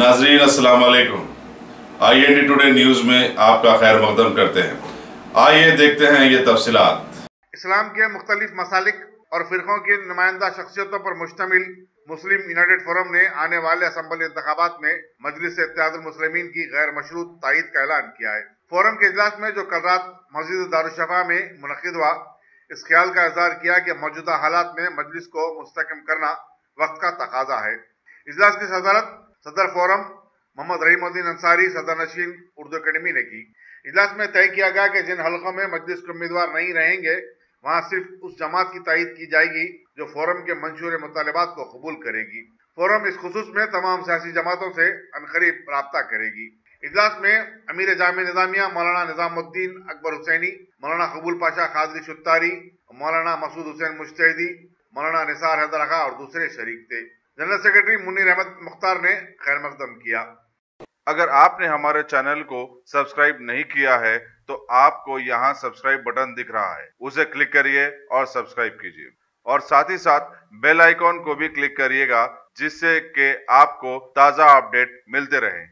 नाजरीन अस्सलाम वालेकुम। IND टुडे न्यूज़ में आपका खैर मकदम करते हैं। आइए देखते हैं ये तफसीलात। इस्लाम के मुख्तलिफ मसालिक और फिरकों की नुमाइंदा शख्सियतों पर मुश्तमिल मुस्लिम यूनाइटेड फोरम ने आने वाले असम्बली इंतखाबात में मजलिस इत्तेहादुल मुस्लिमीन की गैर मशरूत तायीद का ऐलान किया है। फोरम के इजलास में जो कल रात मस्जिद दारुशफा में मुनक़िद हुआ, इस ख्याल का इज़हार किया कि मौजूदा हालात में मजलिस को मुस्तहकम करना वक्त का तकाजा है। इजलास की सदारत सदर फोरम मोहम्मद रहीमुद्दीन अंसारी सदर नशीन उर्दू अकेडमी ने की। इजलास में तय किया गया कि जिन हलकों में मजलिस के उम्मीदवार नहीं रहेंगे, वहाँ सिर्फ उस जमात की तायीद की जाएगी जो फोरम के मंशूर मुतालबात को कबूल करेगी। फोरम इस खुसूस में तमाम सियासी जमातों से अनकरीब राब्ता करेगी। इजलास में अमीर जामे निज़ामिया मौलाना निज़ामुद्दीन अकबर हुसैनी, मौलाना कबूल पाशा खादरी शुत्तारी, मौलाना मसूद हुसैन मुश्तहिदी, मौलाना निसार हैदर खां और दूसरे शरीक थे। जनरल सेक्रेटरी मुन्नीर अहमद मुख्तार ने खैर मकदम किया। अगर आपने हमारे चैनल को सब्सक्राइब नहीं किया है तो आपको यहाँ सब्सक्राइब बटन दिख रहा है, उसे क्लिक करिए और सब्सक्राइब कीजिए और साथ ही साथ बेल आइकॉन को भी क्लिक करिएगा, जिससे कि आपको ताज़ा अपडेट मिलते रहें।